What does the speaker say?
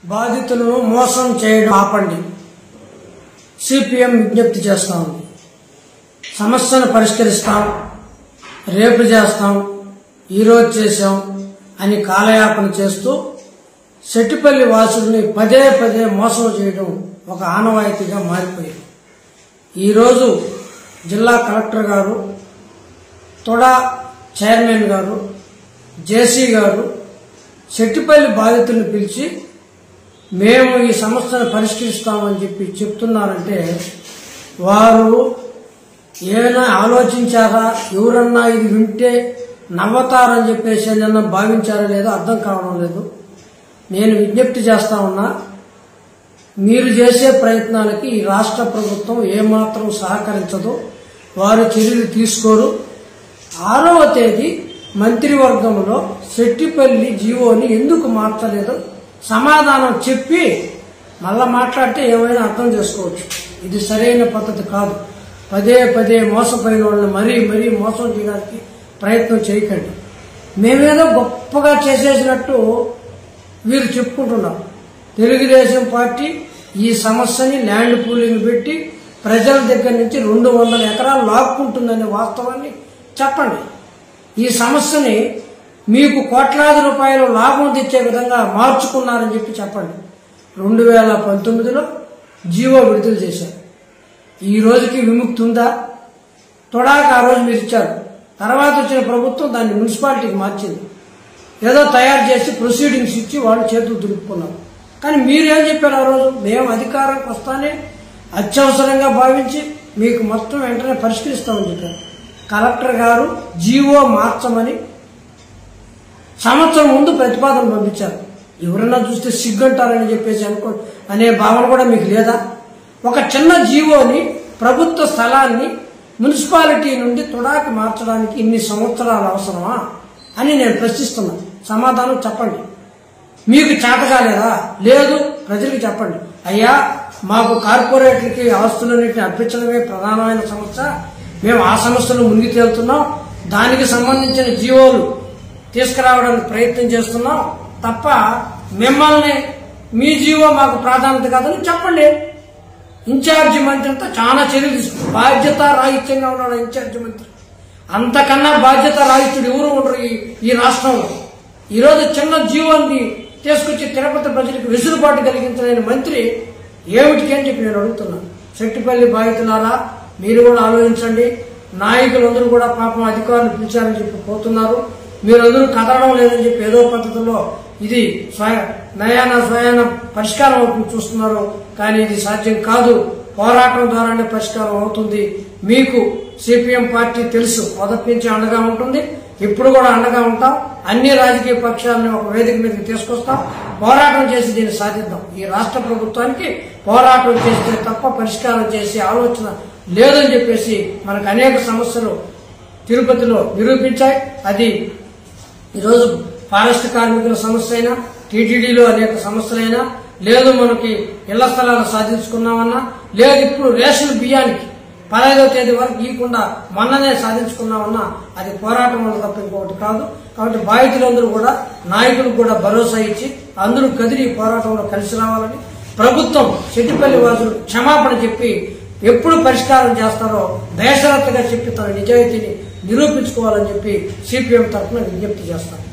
బాధితులను మోసం చేయడం ఆపండి. సిపిఎం విజ్ఞప్తి చేస్తా ఉంది. సమస్యను పరిష్కరిస్తాం, రేపు చేస్తాం, ఈరోజు చేశాం అని కాలయాపన చేస్తూ సెట్టిపల్లి వాసుల్ని పదే పదే మోసం చేయడం ఒక ఆనవాయితీగా మారిపోయింది. ఈరోజు జిల్లా కలెక్టర్ గారు, తొడా చైర్మన్ గారు, జేసీ గారు సెట్టిపల్లి బాధితుల్ని పిలిచి మేము ఈ సమస్యను పరిష్కరిస్తామని చెప్పి చెప్తున్నారంటే వారు ఏమైనా ఆలోచించారా, ఎవరన్నా ఇది వింటే నవ్వతారని చెప్పేసి ఏదన్నా భావించారా లేదో అర్థం కావడం లేదు. నేను విజ్ఞప్తి చేస్తా ఉన్నా, మీరు చేసే ప్రయత్నాలకి ఈ రాష్ట్ర ప్రభుత్వం ఏమాత్రం సహకరించదు, వారు చర్యలు తీసుకోరు. 6వ తేదీ మంత్రివర్గంలో సెట్టిపల్లి జీవోని ఎందుకు మార్చలేదో సమాధానం చెప్పి మళ్ళా మాట్లాడితే ఏమైనా అర్థం చేసుకోవచ్చు. ఇది సరైన పద్ధతి కాదు. పదే పదే మోసపోయిన వాళ్ళని మరీ మరీ మోసం చేయడానికి ప్రయత్నం చేయకండి. మేమేదో గొప్పగా చేసేసినట్టు వీరు చెప్పుకుంటున్నారు. తెలుగుదేశం పార్టీ ఈ సమస్యని ల్యాండ్ పూలింగ్ పెట్టి ప్రజల దగ్గర నుంచి 200 ఎకరాలు లాక్కుంటుందనే వాస్తవాన్ని చెప్పండి. ఈ సమస్యని మీకు కోట్లాది రూపాయలు లాభం తెచ్చే విధంగా మార్చుకున్నారని చెప్పి చెప్పండి. 2019లో జీవో విడుదల చేశారు. ఈ రోజుకి విముక్తి ఉందా? తొడాకు ఆ రోజు మీరు ఇచ్చారు. తర్వాత వచ్చిన ప్రభుత్వం దాన్ని మున్సిపాలిటీకి మార్చింది. ఏదో తయారు చేసి ప్రొసీడింగ్స్ ఇచ్చి వాళ్ళు చేతులు దులుపుకున్నారు. కానీ మీరేం చెప్పారు ఆ రోజు? మేము అధికారానికి వస్తానే అత్యవసరంగా భావించి మీకు మొత్తం వెంటనే పరిష్కరిస్తామని చెప్పారు. కలెక్టర్ గారు జీవో మార్చమని సంవత్సరం ముందు ప్రతిపాదన పంపించారు. ఎవరన్నా చూస్తే సిగ్గంటారని చెప్పేసి అనే భావన కూడా మీకు లేదా? ఒక చిన్న జీవోని, ప్రభుత్వ స్థలాన్ని మున్సిపాలిటీ నుండి తొడాకి మార్చడానికి ఇన్ని సంవత్సరాలు అవసరమా అని నేను ప్రశ్నిస్తున్నాను. సమాధానం చెప్పండి. మీకు చేతగాలేదా? లేదు, ప్రజలకు చెప్పండి. అయ్యా, మాకు కార్పొరేట్లకి ఆస్తులన్నింటినీ అర్పించడమే ప్రధానమైన సమస్య, మేము ఆ సమస్యను మునిగి తేలుతున్నాం, దానికి సంబంధించిన జీవోలు తీసుకురావడానికి ప్రయత్నం చేస్తున్నాం తప్ప మిమ్మల్ని మీ జీవో మాకు ప్రాధాన్యత కాదని చెప్పండి. ఇన్ఛార్జి మంత్రి అంతా చాలా చర్యలు తీసుకుంటారు. బాధ్యత రాహిత్యంగా ఉన్నాడు ఇన్ఛార్జి మంత్రి. అంతకన్నా బాధ్యత రాహిత్యుడు ఎవరు ఉండరు ఈ రాష్ట్రంలో. ఈరోజు చిన్న జీవోని తీసుకొచ్చి తిరుపతి ప్రజలకు వెసులుబాటు కలిగించలేని మంత్రి ఏమిటికి అని చెప్పి నేను అడుగుతున్నాను. సెట్టిపల్లి బాధితులారా, మీరు కూడా ఆలోచించండి. నాయకులందరూ కూడా పాపం అధికారులు పిలిచారని చెప్పి పోతున్నారు. మీరందరూ కదలడం లేదని చెప్పి ఏదో పద్ధతిలో ఇది నయాన స్వయాన పరిష్కారం అవుతుంది చూస్తున్నారు. కానీ ఇది సాధ్యం కాదు. పోరాటం ద్వారానే పరిష్కారం అవుతుంది. మీకు సిపిఎం పార్టీ తెలుసు, మొదటి నుంచి అండగా ఉంటుంది, ఇప్పుడు కూడా అండగా ఉంటాం. అన్ని రాజకీయ పక్షాలను ఒక వేదిక మీదకి తీసుకొస్తాం. పోరాటం చేసి దీన్ని సాధిద్దాం. ఈ రాష్ట్ర ప్రభుత్వానికి పోరాటం చేస్తే తప్ప పరిష్కారం చేసే ఆలోచన లేదని చెప్పేసి మనకు అనేక సమస్యలు తిరుపతిలో నిరూపించాయి. అది ఈరోజు ఫారెస్ట్ కార్మికుల సమస్య అయినా, టీటీడీలో అనేక సమస్యలైనా, లేదు మనకి ఇళ్ల స్థలాలు సాధించుకున్నామన్నా, లేదు ఇప్పుడు రేషన్ బియ్యానికి 15వ తేదీ వరకు ఇవ్వకుండా మొన్ననే సాధించుకున్నామన్నా అది పోరాటం వల్ల తప్ప ఇంకొకటి కాదు. కాబట్టి బాధితులందరూ కూడా, నాయకులకు కూడా భరోసా ఇచ్చి అందరూ కదిలి పోరాటంలో కలిసి రావాలని, ప్రభుత్వం సెట్టిపల్లి వాసులు క్షమాపణ చెప్పి ఎప్పుడు పరిష్కారం చేస్తారో బేషరత్తుగా చెప్పి తన నిజాయితీని నిరూపించుకోవాలని చెప్పి సిపిఎం తరఫున విజ్ఞప్తి చేస్తాను.